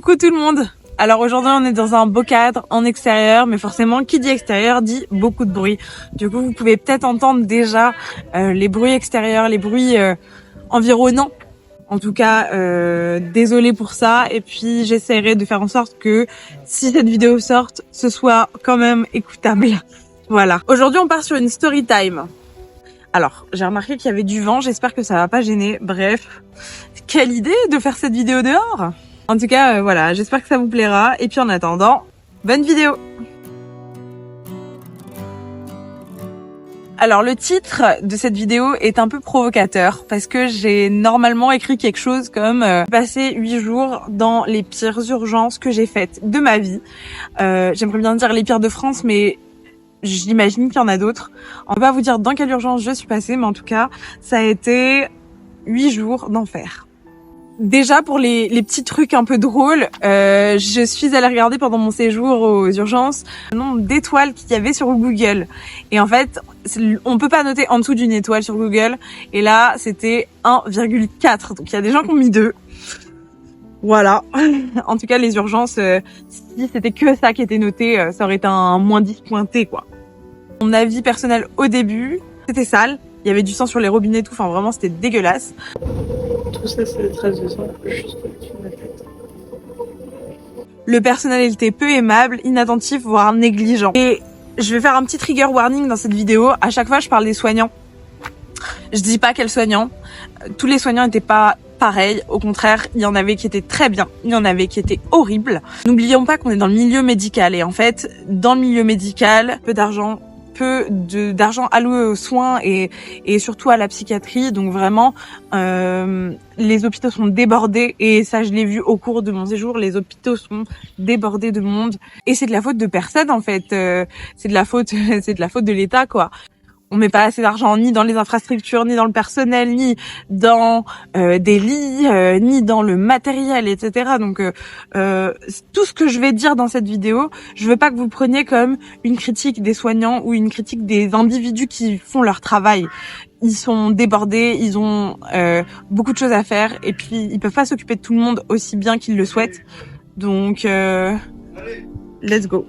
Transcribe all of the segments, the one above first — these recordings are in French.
Coucou tout le monde. Alors aujourd'hui on est dans un beau cadre en extérieur, mais forcément qui dit extérieur dit beaucoup de bruit. Du coup vous pouvez peut-être entendre déjà les bruits extérieurs, les bruits environnants. En tout cas, désolée pour ça. Et puis j'essaierai de faire en sorte que si cette vidéo sorte, ce soit quand même écoutable. Voilà. Aujourd'hui on part sur une story time. Alors, j'ai remarqué qu'il y avait du vent, j'espère que ça va pas gêner. Bref, quelle idée de faire cette vidéo dehors! En tout cas, voilà, j'espère que ça vous plaira. Et puis en attendant, bonne vidéo! Alors le titre de cette vidéo est un peu provocateur parce que j'ai normalement écrit quelque chose comme passer 8 jours dans les pires urgences que j'ai faites de ma vie. J'aimerais bien dire les pires de France, mais j'imagine qu'il y en a d'autres. On va pas vous dire dans quelle urgence je suis passée, mais en tout cas, ça a été 8 jours d'enfer. Déjà, pour les petits trucs un peu drôles, je suis allée regarder pendant mon séjour aux urgences le nombre d'étoiles qu'il y avait sur Google. Et en fait, on peut pas noter en dessous d'une étoile sur Google. Et là, c'était 1,4. Donc il y a des gens qui ont mis 2. Voilà. En tout cas, les urgences, si c'était que ça qui était noté, ça aurait été un moins 10 pointé, quoi. Mon avis personnel au début, c'était sale. Il y avait du sang sur les robinets et tout. Enfin, vraiment, c'était dégueulasse. Tout ça, c'est des traces de sang juste au-dessus de ma tête. Le personnel était peu aimable, inattentif, voire négligent. Et je vais faire un petit trigger warning dans cette vidéo. À chaque fois, je parle des soignants. Je dis pas quels soignants. Tous les soignants n'étaient pas pareil, au contraire, il y en avait qui étaient très bien, il y en avait qui étaient horribles. N'oublions pas qu'on est dans le milieu médical et en fait, dans le milieu médical, peu d'argent alloué aux soins et surtout à la psychiatrie. Donc vraiment, les hôpitaux sont débordés et ça, je l'ai vu au cours de mon séjour. Les hôpitaux sont débordés de monde et c'est de la faute de personne en fait. C'est de la faute de l'État quoi. On met pas assez d'argent ni dans les infrastructures, ni dans le personnel, ni dans des lits, ni dans le matériel, etc. Donc tout ce que je vais dire dans cette vidéo, je veux pas que vous le preniez comme une critique des soignants ou une critique des individus qui font leur travail. Ils sont débordés, ils ont beaucoup de choses à faire et puis ils peuvent pas s'occuper de tout le monde aussi bien qu'ils le souhaitent. Donc let's go.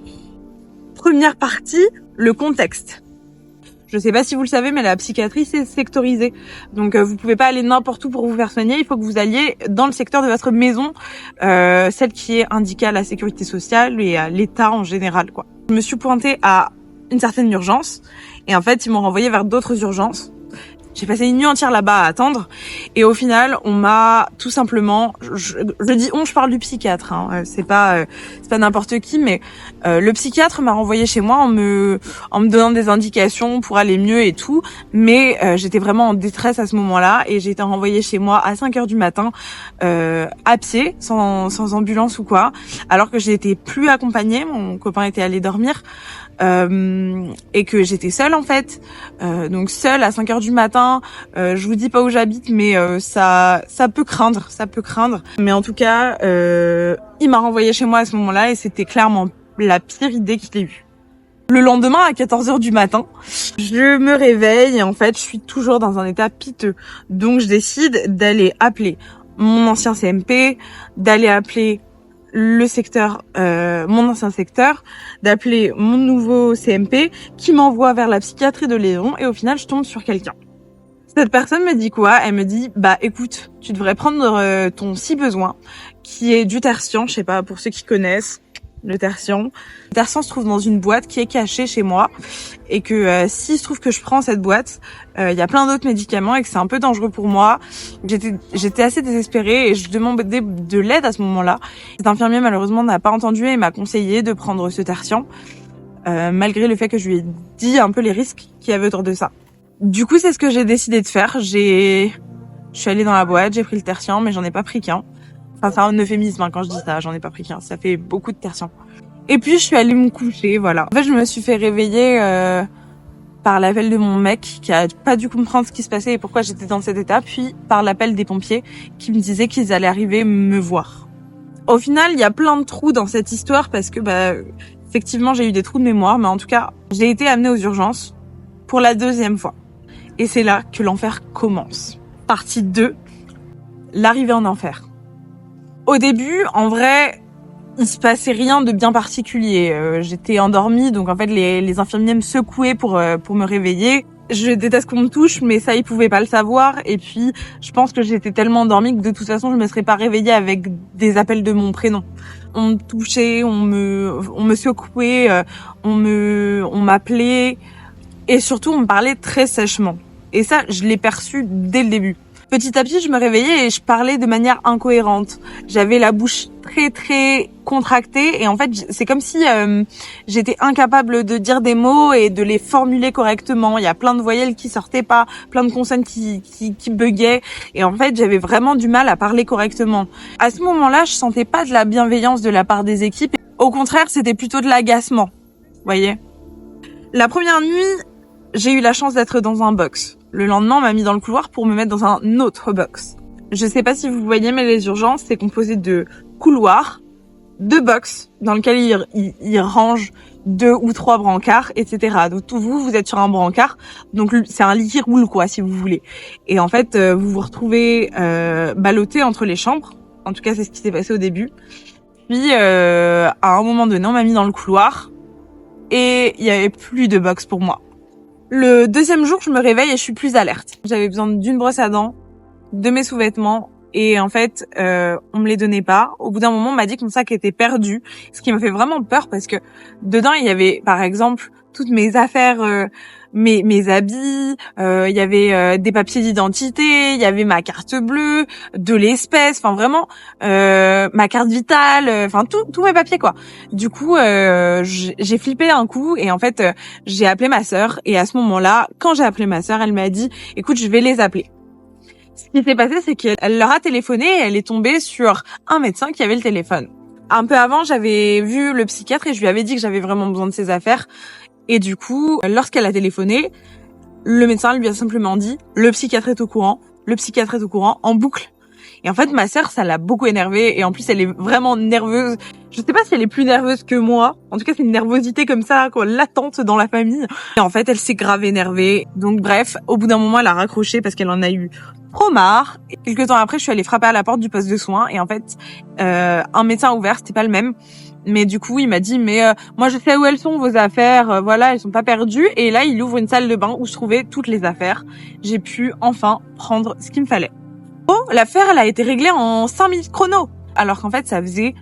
Première partie, le contexte. Je sais pas si vous le savez, mais la psychiatrie, c'est sectorisé. Donc, vous pouvez pas aller n'importe où pour vous faire soigner. Il faut que vous alliez dans le secteur de votre maison, celle qui est indiquée à la sécurité sociale et à l'État en général, quoi. Je me suis pointée à une certaine urgence. Et en fait, ils m'ont renvoyée vers d'autres urgences. J'ai passé une nuit entière là-bas à attendre. Et au final, on m'a tout simplement... Je dis on, je parle du psychiatre. Hein. C'est pas n'importe qui, mais le psychiatre m'a renvoyé chez moi en me donnant des indications pour aller mieux et tout. Mais j'étais vraiment en détresse à ce moment-là. Et j'ai été renvoyée chez moi à 5h du matin, à pied, sans ambulance ou quoi. Alors que j'étais plus accompagnée. Mon copain était allé dormir. Et que j'étais seule en fait, donc seule à 5h du matin. Je vous dis pas où j'habite, mais ça peut craindre, Mais en tout cas, il m'a renvoyée chez moi à ce moment-là et c'était clairement la pire idée qu'il ait eue. Le lendemain, à 14h du matin, je me réveille et en fait, je suis toujours dans un état piteux. Donc, je décide d'aller appeler mon ancien CMP, d'aller appeler le secteur, mon ancien secteur, d'appeler mon nouveau CMP qui m'envoie vers la psychiatrie de Léon et au final je tombe sur quelqu'un. Cette personne me dit quoi? Elle me dit bah écoute, tu devrais prendre ton si besoin qui est du tertian, je sais pas pour ceux qui connaissent le tertian. Le tertian se trouve dans une boîte qui est cachée chez moi et que s'il se trouve que je prends cette boîte, il y a plein d'autres médicaments et que c'est un peu dangereux pour moi. J'étais assez désespérée et je demandais de l'aide à ce moment-là. Cet infirmier malheureusement n'a pas entendu et m'a conseillé de prendre ce tertian malgré le fait que je lui ai dit un peu les risques qu'il y avait autour de ça. Du coup, c'est ce que j'ai décidé de faire. Je suis allée dans la boîte, j'ai pris le tertian mais j'en ai pas pris qu'un. Enfin, c'est un euphémisme hein, quand je dis ça, j'en ai pas pris qu'un. Ça fait beaucoup de tertian. Et puis, je suis allée me coucher, voilà. En fait, je me suis fait réveiller par l'appel de mon mec qui a pas dû comprendre ce qui se passait et pourquoi j'étais dans cet état, puis par l'appel des pompiers qui me disaient qu'ils allaient arriver me voir. Au final, il y a plein de trous dans cette histoire parce que, effectivement, j'ai eu des trous de mémoire, mais en tout cas, j'ai été amenée aux urgences pour la 2e fois. Et c'est là que l'enfer commence. Partie 2, l'arrivée en enfer. Au début, en vrai, il se passait rien de bien particulier. J'étais endormie, donc en fait les infirmiers me secouaient pour me réveiller. Je déteste qu'on me touche, mais ça ils pouvaient pas le savoir. Et puis je pense que j'étais tellement endormie que de toute façon je me serais pas réveillée avec des appels de mon prénom. On me touchait, on me secouait, on m'appelait, et surtout on me parlait très sèchement. Et ça, je l'ai perçu dès le début. Petit à petit, je me réveillais et je parlais de manière incohérente. J'avais la bouche très très contractée et en fait, c'est comme si j'étais incapable de dire des mots et de les formuler correctement. Il y a plein de voyelles qui sortaient pas, plein de consonnes qui buguaient et en fait, j'avais vraiment du mal à parler correctement. À ce moment-là, je sentais pas de la bienveillance de la part des équipes. Au contraire, c'était plutôt de l'agacement. Vous voyez ? La première nuit, j'ai eu la chance d'être dans un box. Le lendemain, on m'a mis dans le couloir pour me mettre dans un autre box. Je sais pas si vous voyez, mais les urgences, c'est composé de couloirs, de box, dans lesquels ils rangent 2 ou 3 brancards, etc. Donc vous êtes sur un brancard, donc c'est un lit qui roule, quoi, si vous voulez. Et en fait, vous vous retrouvez ballotté entre les chambres. En tout cas, c'est ce qui s'est passé au début. Puis, à un moment donné, on m'a mis dans le couloir et il y avait plus de box pour moi. Le deuxième jour, je me réveille et je suis plus alerte. J'avais besoin d'une brosse à dents, de mes sous-vêtements et en fait, on me les donnait pas. Au bout d'un moment, on m'a dit que mon sac était perdu, ce qui m'a fait vraiment peur parce que dedans, il y avait par exemple toutes mes affaires, mes habits, il y avait des papiers d'identité, il y avait ma carte bleue, de l'espèce, enfin vraiment ma carte vitale, enfin tous mes papiers quoi. Du coup, j'ai flippé un coup et en fait, j'ai appelé ma sœur et à ce moment-là, quand j'ai appelé ma sœur, elle m'a dit "Écoute, je vais les appeler." Ce qui s'est passé, c'est qu'elle leur a téléphoné et elle est tombée sur un médecin qui avait le téléphone. Un peu avant, j'avais vu le psychiatre et je lui avais dit que j'avais vraiment besoin de ses affaires. Et du coup, lorsqu'elle a téléphoné, le médecin lui a simplement dit « Le psychiatre est au courant, le psychiatre est au courant » en boucle. Et en fait, ma sœur, ça l'a beaucoup énervée et en plus, elle est vraiment nerveuse. Je sais pas si elle est plus nerveuse que moi. En tout cas, c'est une nervosité comme ça, quoi, latente dans la famille. Et en fait, elle s'est grave énervée. Donc bref, au bout d'un moment, elle a raccroché parce qu'elle en a eu trop marre. Et quelques temps après, je suis allée frapper à la porte du poste de soins et en fait, un médecin a ouvert, c'était pas le même. Mais du coup, il m'a dit, mais moi, je sais où elles sont, vos affaires. Voilà, elles sont pas perdues. Et là, il ouvre une salle de bain où se trouvaient toutes les affaires. J'ai pu enfin prendre ce qu'il me fallait. Oh, l'affaire, elle a été réglée en 5 minutes chrono. Alors qu'en fait, ça faisait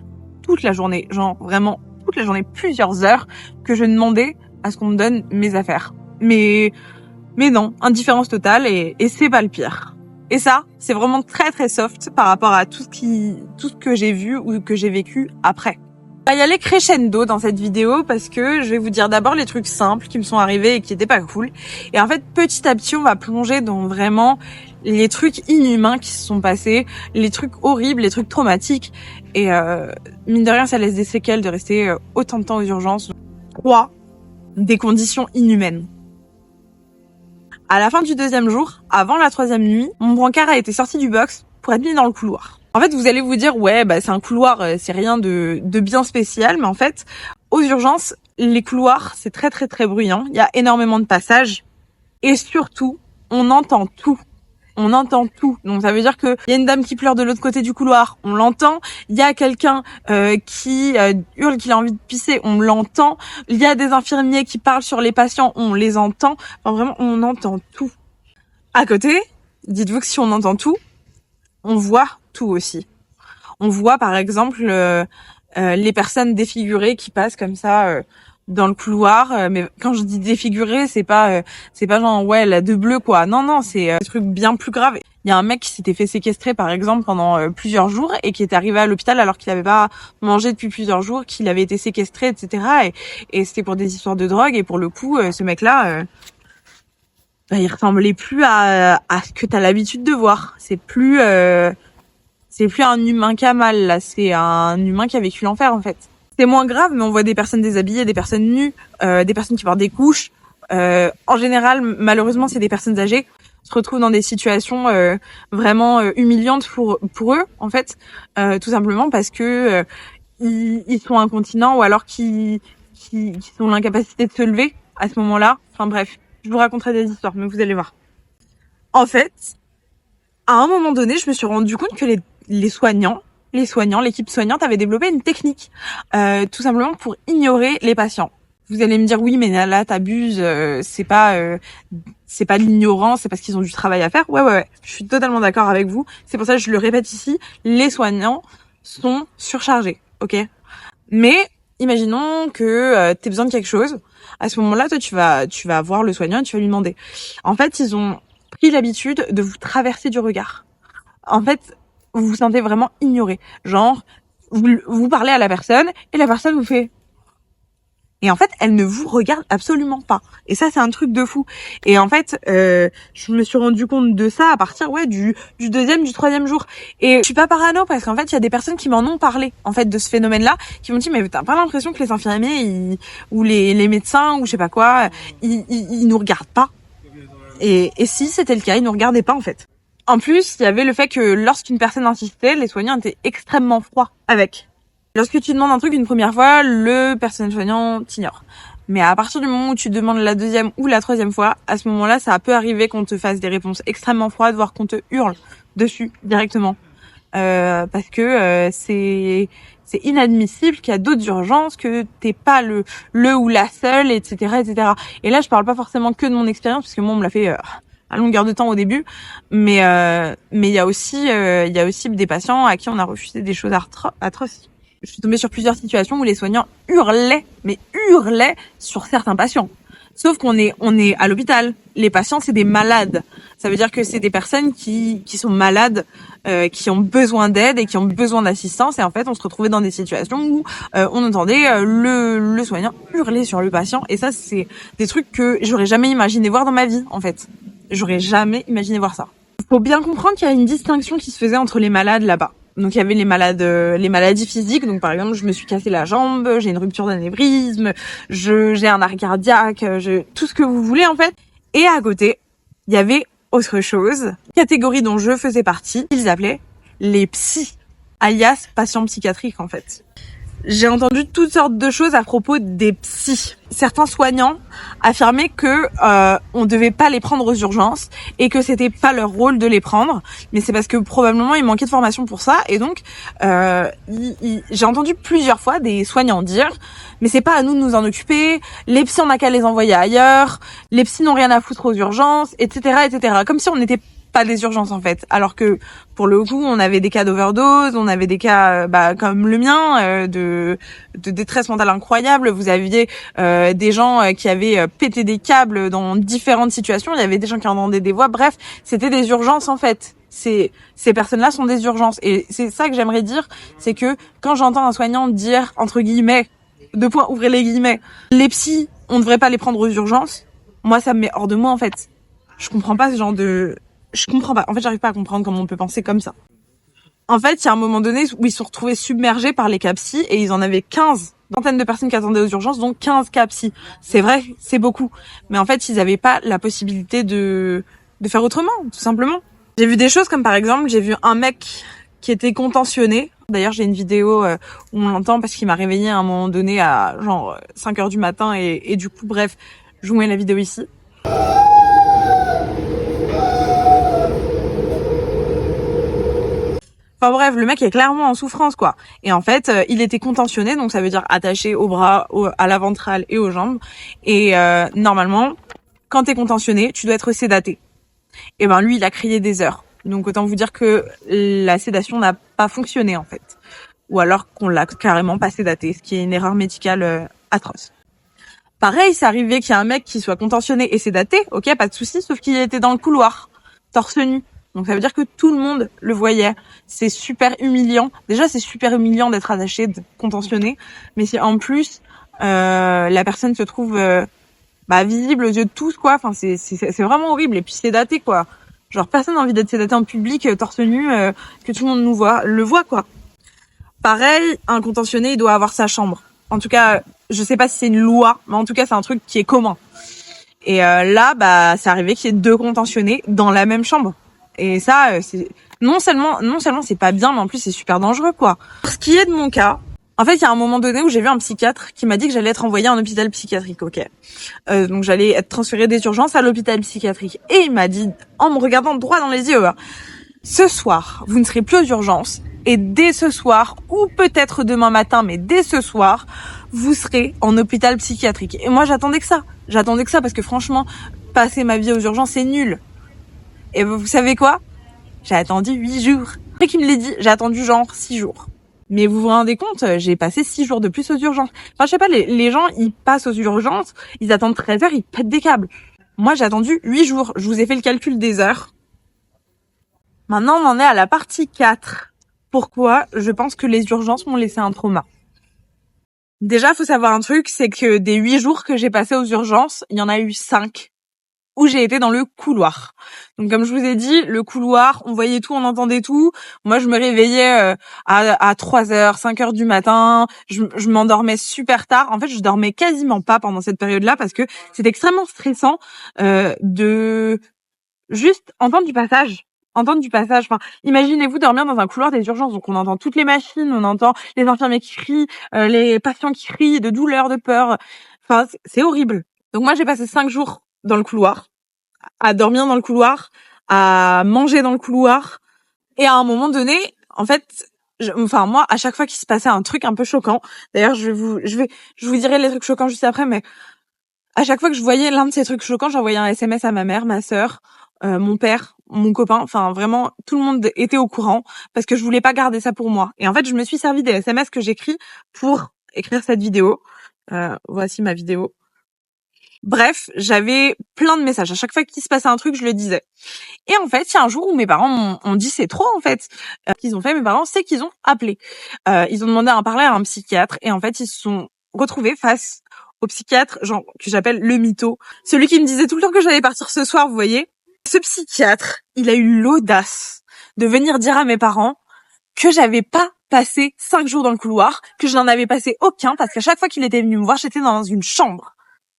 toute la journée, genre vraiment toute la journée, plusieurs heures, que je demandais à ce qu'on me donne mes affaires. Mais non, indifférence totale et c'est pas le pire. Et ça, c'est vraiment très très soft par rapport à tout ce que j'ai vu ou que j'ai vécu après. Il va y aller crescendo dans cette vidéo parce que je vais vous dire d'abord les trucs simples qui me sont arrivés et qui étaient pas cool. Et en fait, petit à petit, on va plonger dans vraiment les trucs inhumains qui se sont passés, les trucs horribles, les trucs traumatiques. Et mine de rien, ça laisse des séquelles de rester autant de temps aux urgences. 3. Des conditions inhumaines. À la fin du 2e jour, avant la 3e nuit, mon brancard a été sorti du box pour être mis dans le couloir. En fait, vous allez vous dire, ouais, bah c'est un couloir, c'est rien de bien spécial, mais en fait, aux urgences, les couloirs, c'est très très très bruyant. Il y a énormément de passages et surtout, on entend tout. On entend tout. Donc ça veut dire que il y a une dame qui pleure de l'autre côté du couloir, on l'entend. Il y a quelqu'un qui hurle qu'il a envie de pisser, on l'entend. Il y a des infirmiers qui parlent sur les patients, on les entend. Enfin vraiment, on entend tout. À côté, dites-vous que si on entend tout, on voit tout aussi. On voit par exemple les personnes défigurées qui passent comme ça dans le couloir, mais quand je dis défiguré, c'est pas genre ouais la de bleu quoi. Non, c'est un truc bien plus grave. Il y a un mec qui s'était fait séquestrer par exemple pendant plusieurs jours et qui est arrivé à l'hôpital alors qu'il avait pas mangé depuis plusieurs jours, qu'il avait été séquestré, etc. Et c'était pour des histoires de drogue et pour le coup ce mec là il ressemblait plus à ce que t'as l'habitude de voir. C'est plus un humain qui a mal là, c'est un humain qui a vécu l'enfer en fait. C'est moins grave, mais on voit des personnes déshabillées, des personnes nues, des personnes qui portent des couches. En général, malheureusement, c'est des personnes âgées se retrouvent dans des situations vraiment humiliantes pour eux, en fait, tout simplement parce que ils sont incontinents ou alors qui ont l'incapacité de se lever à ce moment-là. Enfin bref, je vous raconterai des histoires, mais vous allez voir. En fait, à un moment donné, je me suis rendu compte que les soignants, les soignants, l'équipe soignante avait développé une technique, tout simplement pour ignorer les patients. Vous allez me dire oui, mais là t'abuses, c'est pas de l'ignorance, c'est parce qu'ils ont du travail à faire. Ouais, je suis totalement d'accord avec vous. C'est pour ça que je le répète ici, les soignants sont surchargés, ok. Mais imaginons que t'aies besoin de quelque chose. À ce moment-là, toi, tu vas voir le soignant et tu vas lui demander. En fait, ils ont pris l'habitude de vous traverser du regard. En fait, vous vous sentez vraiment ignoré. Genre, vous parlez à la personne et la personne vous fait. Et en fait, elle ne vous regarde absolument pas. Et ça, c'est un truc de fou. Et en fait, je me suis rendu compte de ça à partir, du deuxième, du troisième jour. Et je suis pas parano parce qu'en fait, il y a des personnes qui m'en ont parlé, en fait, de ce phénomène-là, qui m'ont dit, mais t'as pas l'impression que les infirmiers, ou les médecins, ou je sais pas quoi, ils nous regardent pas. Et si c'était le cas, ils nous regardaient pas, en fait. En plus, il y avait le fait que lorsqu'une personne insistait, les soignants étaient extrêmement froids avec. Lorsque tu demandes un truc une première fois, le personnel soignant t'ignore. Mais à partir du moment où tu demandes la deuxième ou la troisième fois, à ce moment-là, ça peut arriver qu'on te fasse des réponses extrêmement froides, voire qu'on te hurle dessus directement. Parce que c'est inadmissible qu'il y a d'autres urgences, que t'es pas le ou la seule, etc., etc. Et là, je parle pas forcément que de mon expérience, parce que moi, on me l'a fait à longueur de temps au début, mais il y a aussi des patients à qui on a refusé des choses atroces. Je suis tombée sur plusieurs situations où les soignants hurlaient sur certains patients. Sauf qu'on est à l'hôpital. Les patients, c'est des malades. Ça veut dire que c'est des personnes qui sont malades, qui ont besoin d'aide et qui ont besoin d'assistance. Et en fait, on se retrouvait dans des situations où on entendait le soignant hurler sur le patient. Et ça, c'est des trucs que j'aurais jamais imaginé voir dans ma vie, en fait. J'aurais jamais imaginé voir ça. Il faut bien comprendre qu'il y a une distinction qui se faisait entre les malades là-bas. Donc il y avait les maladies physiques. Donc par exemple, je me suis cassé la jambe, j'ai une rupture d'anévrisme, j'ai un arrêt cardiaque, tout ce que vous voulez en fait. Et à côté, il y avait autre chose, catégorie dont je faisais partie. Ils appelaient les psys, alias patients psychiatriques en fait. J'ai entendu toutes sortes de choses à propos des psys. Certains soignants affirmaient que on devait pas les prendre aux urgences et que c'était pas leur rôle de les prendre, mais c'est parce que probablement ils manquaient de formation pour ça. Et donc j'ai entendu plusieurs fois des soignants dire mais c'est pas à nous de nous en occuper, les psys on a qu'à les envoyer ailleurs, les psys n'ont rien à foutre aux urgences, etc. Comme si on n'était pas des urgences en fait, alors que pour le coup on avait des cas d'overdose, on avait des cas comme le mien de détresse mentale incroyable. Vous aviez des gens qui avaient pété des câbles dans différentes situations, il y avait des gens qui entendaient des voix, bref, c'était des urgences en fait. Ces personnes-là sont des urgences et c'est ça que j'aimerais dire, c'est que quand j'entends un soignant dire entre guillemets, ouvrez les guillemets, les psys on devrait pas les prendre aux urgences, moi ça me met hors de moi en fait. Je comprends pas ce genre de... Je comprends pas. En fait, j'arrive pas à comprendre comment on peut penser comme ça. En fait, il y a un moment donné où ils se sont retrouvés submergés par les cas psy et ils en avaient 15. Centaines de personnes qui attendaient aux urgences, donc 15 cas psy. C'est vrai, c'est beaucoup. Mais en fait, ils avaient pas la possibilité de faire autrement, tout simplement. J'ai vu des choses comme par exemple, j'ai vu un mec qui était contentionné. D'ailleurs, j'ai une vidéo où on l'entend parce qu'il m'a réveillée à un moment donné à genre 5h du matin et du coup, bref, je vous mets la vidéo ici. Enfin bref, le mec est clairement en souffrance quoi. Et en fait, il était contentionné, donc ça veut dire attaché aux bras, à la ventrale et aux jambes. Et normalement, quand t'es contentionné, tu dois être sédaté. Et ben lui, il a crié des heures. Donc autant vous dire que la sédation n'a pas fonctionné en fait. Ou alors qu'on l'a carrément pas sédaté, ce qui est une erreur médicale atroce. Pareil, c'est arrivé qu'il y a un mec qui soit contentionné et sédaté, ok, pas de souci, sauf qu'il était dans le couloir, torse nu. Donc ça veut dire que tout le monde le voyait. C'est super humiliant. Déjà, c'est super humiliant d'être attaché, de contentionné. Mais si en plus, la personne se trouve visible aux yeux de tous, quoi. Enfin, c'est vraiment horrible. Et puis sédaté, quoi. Genre, personne n'a envie d'être sédaté en public, torse nu, que tout le monde le voit, quoi. Pareil, un contentionné, il doit avoir sa chambre. En tout cas, je sais pas si c'est une loi, mais en tout cas, c'est un truc qui est commun. Et là, c'est arrivé qu'il y ait 2 contentionnés dans la même chambre. Et ça, c'est non seulement c'est pas bien, mais en plus c'est super dangereux quoi. Pour ce qui est de mon cas, en fait, il y a un moment donné où j'ai vu un psychiatre qui m'a dit que j'allais être envoyée à un hôpital psychiatrique, ok. Donc j'allais être transférée des urgences à l'hôpital psychiatrique. Et il m'a dit, en me regardant droit dans les yeux, ce soir, vous ne serez plus aux urgences et dès ce soir, ou peut-être demain matin, mais dès ce soir, vous serez en hôpital psychiatrique. Et moi, j'attendais que ça. Parce que franchement, passer ma vie aux urgences, c'est nul. Et vous savez quoi? J'ai attendu 8 jours. Après qu'il me l'ait dit, j'ai attendu genre 6 jours. Mais vous vous rendez compte, j'ai passé 6 jours de plus aux urgences. Enfin, je sais pas, les gens, ils passent aux urgences, ils attendent 13 heures, ils pètent des câbles. Moi, j'ai attendu 8 jours. Je vous ai fait le calcul des heures. Maintenant, on en est à la partie 4. Pourquoi? Je pense que les urgences m'ont laissé un trauma. Déjà, faut savoir un truc, c'est que des 8 jours que j'ai passés aux urgences, il y en a eu 5 où j'ai été dans le couloir. Donc comme je vous ai dit, le couloir, on voyait tout, on entendait tout. Moi, je me réveillais à 3h, 5h du matin. Je m'endormais super tard. En fait, je dormais quasiment pas pendant cette période-là parce que c'est extrêmement stressant de juste entendre du passage. Enfin, imaginez-vous dormir dans un couloir des urgences. Donc on entend toutes les machines, on entend les infirmiers qui crient, les patients qui crient de douleur, de peur. Enfin, c'est horrible. Donc moi, j'ai passé 5 jours dans le couloir, à dormir dans le couloir, à manger dans le couloir. Et à un moment donné, en fait, moi, à chaque fois qu'il se passait un truc un peu choquant, d'ailleurs, je vous dirai les trucs choquants juste après, mais à chaque fois que je voyais l'un de ces trucs choquants, j'envoyais un SMS à ma mère, ma sœur, mon père, mon copain, enfin vraiment tout le monde était au courant parce que je voulais pas garder ça pour moi. Et en fait, je me suis servi des SMS que j'écris pour écrire cette vidéo. Voici ma vidéo. Bref, j'avais plein de messages. À chaque fois qu'il se passait un truc, je le disais. Et en fait, il y a un jour où mes parents ont dit c'est trop en fait. Qu'ils ont fait, mes parents, c'est qu'ils ont appelé. Ils ont demandé à parler à un psychiatre et en fait, ils se sont retrouvés face au psychiatre, genre que j'appelle le mytho, celui qui me disait tout le temps que j'allais partir ce soir, vous voyez. Ce psychiatre, il a eu l'audace de venir dire à mes parents que j'avais pas passé 5 jours dans le couloir, que je n'en avais passé aucun parce qu'à chaque fois qu'il était venu me voir, j'étais dans une chambre.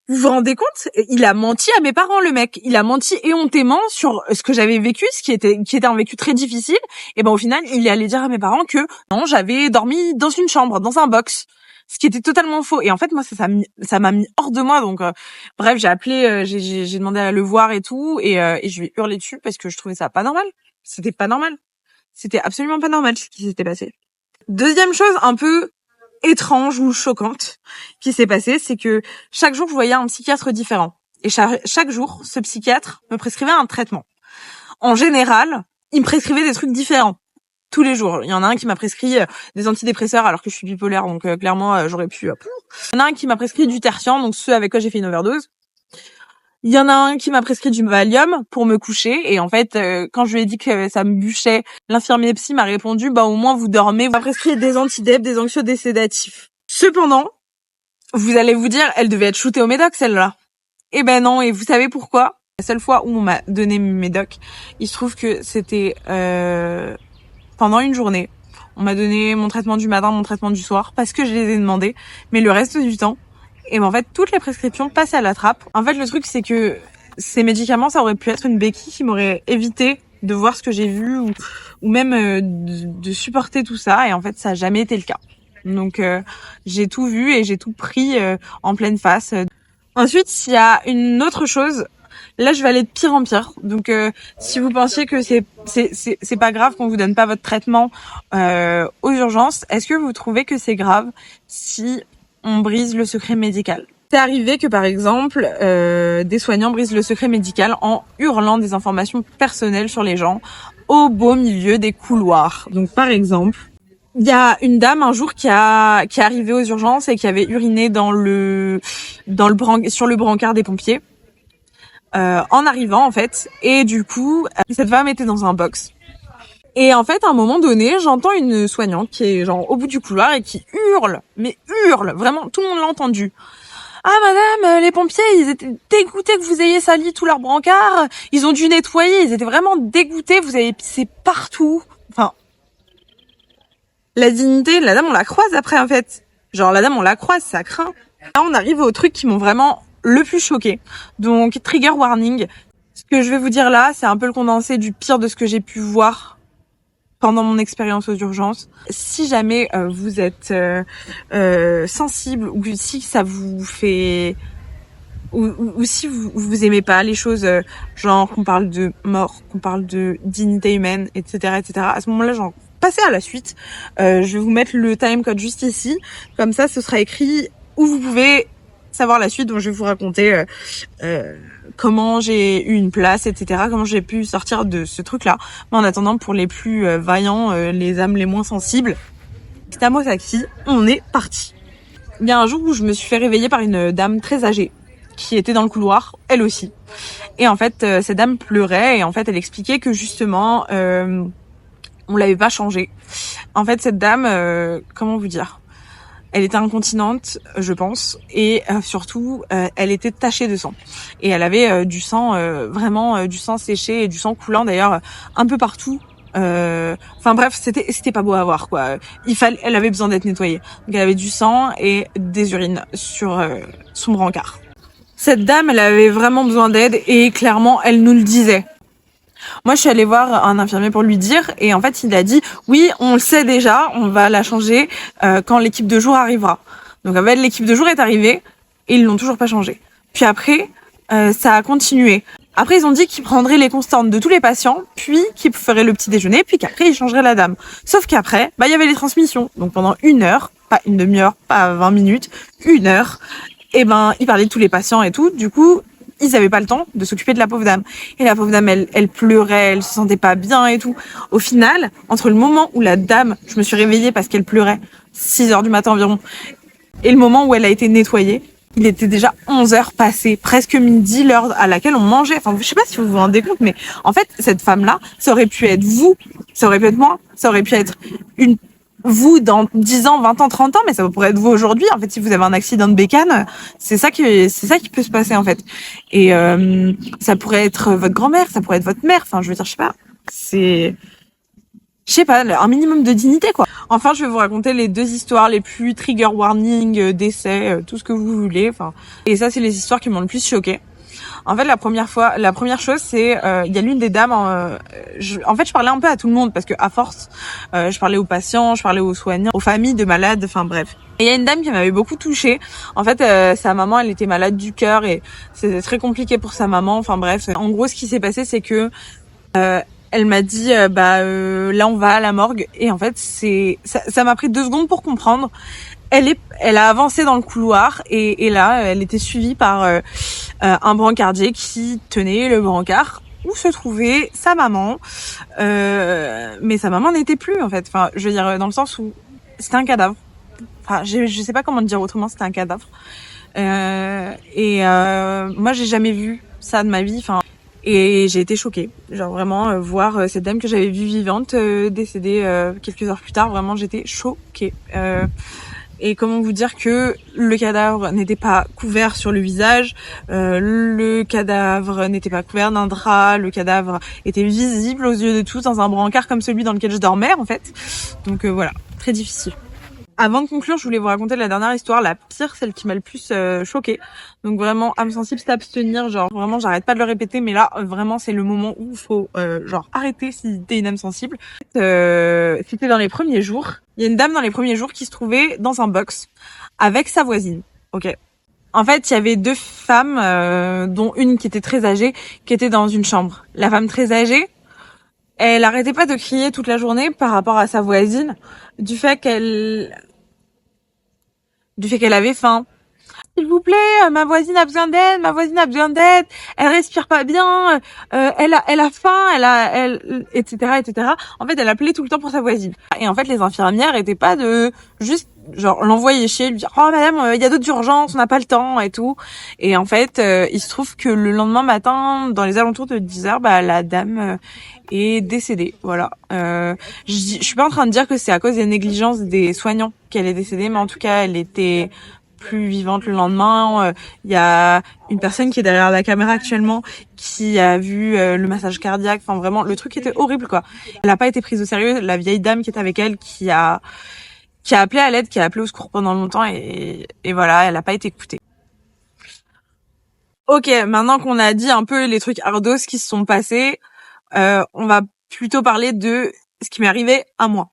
Vous vous rendez compte? Il a menti à mes parents, le mec. Il a menti éhontément sur ce que j'avais vécu, ce qui était un vécu très difficile. Et ben au final, il est allé dire à mes parents que non, j'avais dormi dans une chambre, dans un box, ce qui était totalement faux. Et en fait, moi, ça m'a mis hors de moi. Donc, bref, j'ai appelé, j'ai demandé à le voir et tout, et je lui ai hurlé dessus parce que je trouvais ça pas normal. C'était pas normal. C'était absolument pas normal ce qui s'était passé. Deuxième chose un peu étrange ou choquante qui s'est passée, c'est que chaque jour je voyais un psychiatre différent et chaque jour ce psychiatre me prescrivait un traitement. En général, il me prescrivait des trucs différents tous les jours. Il y en a un qui m'a prescrit des antidépresseurs alors que je suis bipolaire, donc clairement j'aurais pu. Il y en a un qui m'a prescrit du tertian, donc ceux avec quoi j'ai fait une overdose. Il y en a un qui m'a prescrit du Valium pour me coucher et en fait quand je lui ai dit que ça me bûchait, l'infirmier psy m'a répondu au moins vous dormez, vous m'a prescrit des antidép, des anxiosédatifs. Cependant, vous allez vous dire elle devait être shootée au médoc celle-là. Eh ben non, et vous savez pourquoi? La seule fois où on m'a donné mes médocs, il se trouve que c'était pendant une journée. On m'a donné mon traitement du matin, mon traitement du soir parce que je les ai demandés, mais le reste du temps et en fait, toutes les prescriptions passaient à la trappe. En fait, le truc, c'est que ces médicaments, ça aurait pu être une béquille qui m'aurait évité de voir ce que j'ai vu ou même de supporter tout ça. Et en fait, ça n'a jamais été le cas. Donc, j'ai tout vu et j'ai tout pris en pleine face. Ensuite, il y a une autre chose. Là, je vais aller de pire en pire. Donc, si vous pensiez que c'est pas grave qu'on vous donne pas votre traitement aux urgences, est-ce que vous trouvez que c'est grave si on brise le secret médical? C'est arrivé que par exemple des soignants brisent le secret médical en hurlant des informations personnelles sur les gens au beau milieu des couloirs. Donc par exemple, il y a une dame un jour qui est arrivée aux urgences et qui avait uriné sur le brancard des pompiers en arrivant en fait, et du coup cette femme était dans un box. Et en fait, à un moment donné, j'entends une soignante qui est genre au bout du couloir et qui hurle, vraiment, tout le monde l'a entendu. Ah madame, les pompiers, ils étaient dégoûtés que vous ayez sali tout leur brancard, ils ont dû nettoyer, ils étaient vraiment dégoûtés, vous avez pissé partout. Enfin, la dignité, la dame on la croise après en fait. Genre la dame on la croise, ça craint. Là on arrive aux trucs qui m'ont vraiment le plus choqué. Donc trigger warning. Ce que je vais vous dire là, c'est un peu le condensé du pire de ce que j'ai pu voir pendant mon expérience aux urgences. Si jamais vous êtes sensible ou si ça vous fait ou si vous aimez pas les choses genre qu'on parle de mort, qu'on parle de dignité humaine, etc., à ce moment-là, genre passer à la suite. Je vais vous mettre le timecode juste ici. Comme ça, ce sera écrit où vous pouvez savoir la suite. Donc je vais vous raconter comment j'ai eu une place, etc. Comment j'ai pu sortir de ce truc-là. Mais en attendant, pour les plus vaillants, les âmes les moins sensibles, c'est à Mosaki, on est parti. Il y a un jour où je me suis fait réveiller par une dame très âgée qui était dans le couloir, elle aussi. Et en fait, cette dame pleurait et en fait, elle expliquait que justement, on l'avait pas changée. En fait, cette dame, comment vous dire ? Elle était incontinente, je pense, et surtout, elle était tachée de sang. Et elle avait du sang, vraiment du sang séché et du sang coulant d'ailleurs un peu partout. Enfin bref, c'était pas beau à voir quoi. Elle avait besoin d'être nettoyée. Donc elle avait du sang et des urines sur son brancard. Cette dame, elle avait vraiment besoin d'aide et clairement, elle nous le disait. Moi, je suis allée voir un infirmier pour lui dire et en fait, il a dit oui, on le sait déjà, on va la changer quand l'équipe de jour arrivera. Donc en fait, l'équipe de jour est arrivée et ils l'ont toujours pas changée. Puis après, ça a continué. Après, ils ont dit qu'ils prendraient les constantes de tous les patients, puis qu'ils feraient le petit déjeuner, puis qu'après, ils changeraient la dame. Sauf qu'après, il y avait les transmissions. Donc pendant 1 heure, pas une demi-heure, pas 20 minutes, 1 heure, et ils parlaient de tous les patients et tout. Du coup, ils avaient pas le temps de s'occuper de la pauvre dame. Et la pauvre dame, elle pleurait, elle se sentait pas bien et tout. Au final, entre le moment où la dame, je me suis réveillée parce qu'elle pleurait, 6 heures du matin environ, et le moment où elle a été nettoyée, il était déjà 11 heures passées, presque midi, l'heure à laquelle on mangeait. Enfin, je sais pas si vous vous rendez compte, mais en fait, cette femme-là, ça aurait pu être vous, ça aurait pu être moi, ça aurait pu être vous dans 10 ans, 20 ans, 30 ans, mais ça pourrait être vous aujourd'hui. En fait, si vous avez un accident de bécane, c'est ça qui peut se passer, en fait. Et, ça pourrait être votre grand-mère, ça pourrait être votre mère. Enfin, je veux dire, je sais pas, un minimum de dignité, quoi. Enfin, je vais vous raconter les 2 histoires les plus trigger warning, décès, tout ce que vous voulez. Enfin, et ça, c'est les histoires qui m'ont le plus choquée. En fait, la première chose, c'est il y a l'une des dames. En fait, je parlais un peu à tout le monde parce que à force, je parlais aux patients, je parlais aux soignants, aux familles de malades. Enfin bref. Et il y a une dame qui m'avait beaucoup touchée. En fait, sa maman, elle était malade du cœur et c'était très compliqué pour sa maman. Enfin bref. En gros, ce qui s'est passé, c'est que elle m'a dit là on va à la morgue et en fait ça m'a pris 2 secondes pour comprendre. Elle a avancé dans le couloir et là elle était suivie par un brancardier qui tenait le brancard où se trouvait sa maman, mais sa maman n'était plus en fait. Enfin, je veux dire dans le sens où c'était un cadavre. Enfin, je sais pas comment te dire autrement, c'était un cadavre. Moi j'ai jamais vu ça de ma vie. Enfin. Et j'ai été choquée, genre vraiment voir cette dame que j'avais vue vivante décédée quelques heures plus tard, vraiment j'étais choquée. Et comment vous dire que le cadavre n'était pas couvert sur le visage, le cadavre n'était pas couvert d'un drap, le cadavre était visible aux yeux de tous dans un brancard comme celui dans lequel je dormais en fait. Donc voilà, très difficile. Avant de conclure, je voulais vous raconter la dernière histoire, la pire, celle qui m'a le plus choquée. Donc vraiment, âme sensible, c'est abstenir, genre vraiment, j'arrête pas de le répéter, mais là, vraiment, c'est le moment où il faut genre arrêter si t'es une âme sensible. C'était dans les premiers jours. Il y a une dame dans les premiers jours qui se trouvait dans un box avec sa voisine. Ok. En fait, il y avait 2 femmes, dont une qui était très âgée, qui était dans une chambre. La femme très âgée, elle arrêtait pas de crier toute la journée par rapport à sa voisine, du fait qu'elle avait faim. S'il vous plaît, ma voisine a besoin d'aide, elle respire pas bien, elle a faim, etc., etc. En fait, elle appelait tout le temps pour sa voisine. Et en fait, les infirmières étaient pas de juste, genre, l'envoyer chier, lui dire, oh madame, il y a d'autres urgences, on n'a pas le temps, et tout. Et en fait, il se trouve que le lendemain matin, dans les alentours de 10 heures, la dame, est décédée. Voilà. Je suis pas en train de dire que c'est à cause des négligences des soignants qu'elle est décédée, mais en tout cas, elle était plus vivante le lendemain. Il y a une personne qui est derrière la caméra actuellement qui a vu le massage cardiaque. Enfin vraiment, le truc était horrible quoi. Elle a pas été prise au sérieux. La vieille dame qui est avec elle qui a appelé à l'aide, qui a appelé au secours pendant longtemps et voilà, elle a pas été écoutée. Ok, maintenant qu'on a dit un peu les trucs ardos qui se sont passés, on va plutôt parler de ce qui m'est arrivé à moi.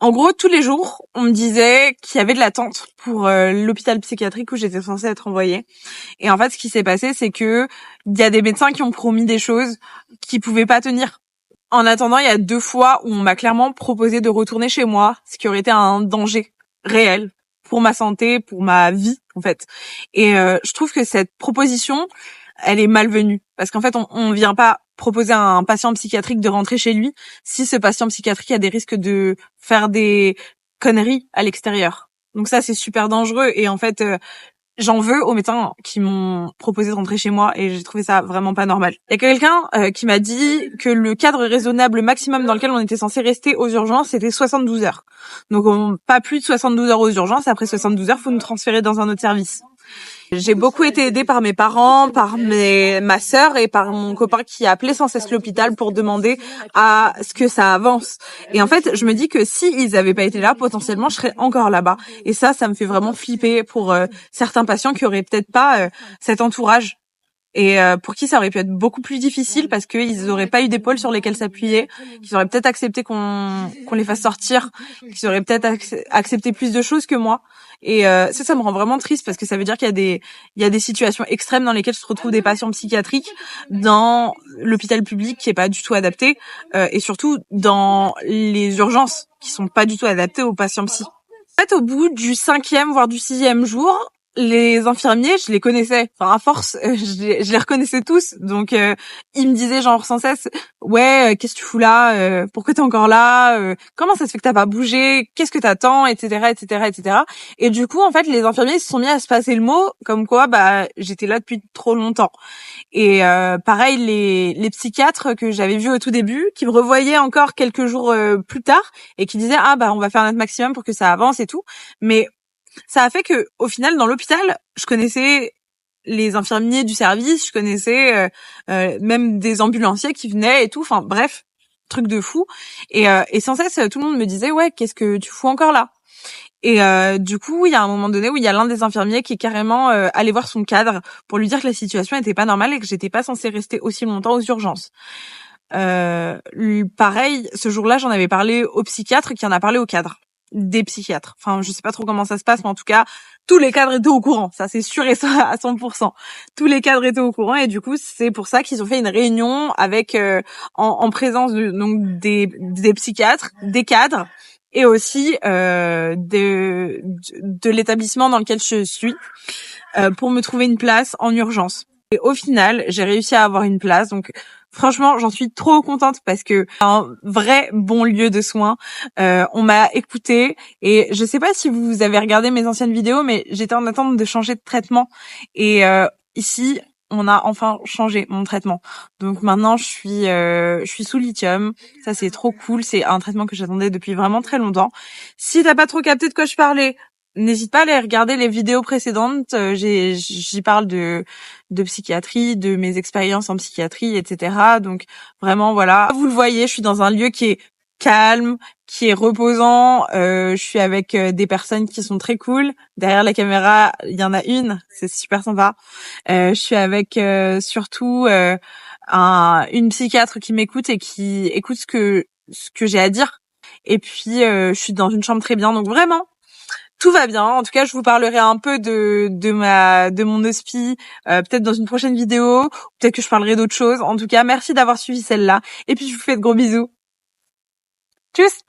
En gros, tous les jours, on me disait qu'il y avait de l'attente pour l'hôpital psychiatrique où j'étais censée être envoyée. Et en fait, ce qui s'est passé, c'est que il y a des médecins qui ont promis des choses qui pouvaient pas tenir. En attendant, il y a 2 fois où on m'a clairement proposé de retourner chez moi, ce qui aurait été un danger réel pour ma santé, pour ma vie en fait. Et je trouve que cette proposition, elle est malvenue parce qu'en fait, on vient pas proposer à un patient psychiatrique de rentrer chez lui si ce patient psychiatrique a des risques de faire des conneries à l'extérieur. Donc ça, c'est super dangereux et en fait, j'en veux aux médecins qui m'ont proposé de rentrer chez moi et j'ai trouvé ça vraiment pas normal. Il y a quelqu'un qui m'a dit que le cadre raisonnable maximum dans lequel on était censé rester aux urgences, c'était 72 heures. Donc pas plus de 72 heures aux urgences. Après 72 heures, faut nous transférer dans un autre service. J'ai beaucoup été aidée par mes parents, par ma sœur et par mon copain qui appelait sans cesse l'hôpital pour demander à ce que ça avance. Et en fait, je me dis que si ils avaient pas été là, potentiellement, je serais encore là-bas. Et ça me fait vraiment flipper pour certains patients qui auraient peut-être pas cet entourage. Et pour qui ça aurait pu être beaucoup plus difficile parce qu'ils auraient pas eu d'épaule sur lesquelles s'appuyer, qu'ils auraient peut-être accepté qu'on les fasse sortir, qu'ils auraient peut-être accepté plus de choses que moi. Et ça me rend vraiment triste parce que ça veut dire qu'il y a des situations extrêmes dans lesquelles se retrouvent des patients psychiatriques dans l'hôpital public qui est pas du tout adapté et surtout dans les urgences qui sont pas du tout adaptées aux patients psy. En fait, au bout du 5e voire du 6e jour, les infirmiers, je les connaissais. Enfin, à force, je les reconnaissais tous. Donc, ils me disaient genre sans cesse, ouais, qu'est-ce que tu fous là, pourquoi t'es encore là, comment ça se fait que t'as pas bougé, qu'est-ce que t'attends, etc., etc., etc. Et du coup, en fait, les infirmiers se sont mis à se passer le mot, comme quoi, bah, j'étais là depuis trop longtemps. Et pareil, les psychiatres que j'avais vus au tout début, qui me revoyaient encore quelques jours plus tard et qui disaient, ah bah, on va faire notre maximum pour que ça avance et tout. Mais ça a fait que, au final, dans l'hôpital, je connaissais les infirmiers du service, je connaissais même des ambulanciers qui venaient et tout. Enfin, bref, truc de fou. Et sans cesse, tout le monde me disait, ouais, qu'est-ce que tu fous encore là? Et du coup, il y a un moment donné où il y a l'un des infirmiers qui est carrément allé voir son cadre pour lui dire que la situation était pas normale et que j'étais pas censée rester aussi longtemps aux urgences. Pareil, ce jour-là, j'en avais parlé au psychiatre qui en a parlé au cadre. Des psychiatres. Enfin, je sais pas trop comment ça se passe, mais en tout cas, tous les cadres étaient au courant. Ça, c'est sûr et ça à 100%. Tous les cadres étaient au courant et du coup, c'est pour ça qu'ils ont fait une réunion avec en présence donc des psychiatres, des cadres et aussi de l'établissement dans lequel je suis pour me trouver une place en urgence. Et au final, j'ai réussi à avoir une place. Donc, franchement, j'en suis trop contente parce que un vrai bon lieu de soins. On m'a écoutée et je sais pas si vous avez regardé mes anciennes vidéos, mais j'étais en attente de changer de traitement. Et ici, on a enfin changé mon traitement. Donc maintenant, je suis sous lithium. Ça, c'est trop cool. C'est un traitement que j'attendais depuis vraiment très longtemps. Si t'as pas trop capté de quoi je parlais, n'hésite pas à aller regarder les vidéos précédentes. J'y parle de psychiatrie, de mes expériences en psychiatrie, etc. Donc vraiment, voilà. Vous le voyez, je suis dans un lieu qui est calme, qui est reposant. Je suis avec des personnes qui sont très cool. Derrière la caméra, il y en a une, c'est super sympa. Je suis avec surtout une psychiatre qui m'écoute et qui écoute ce que j'ai à dire. Et puis je suis dans une chambre très bien, donc vraiment tout va bien. En tout cas, je vous parlerai un peu de mon hospi, peut-être dans une prochaine vidéo, peut-être que je parlerai d'autres choses. En tout cas, merci d'avoir suivi celle-là. Et puis, je vous fais de gros bisous. Tchuss!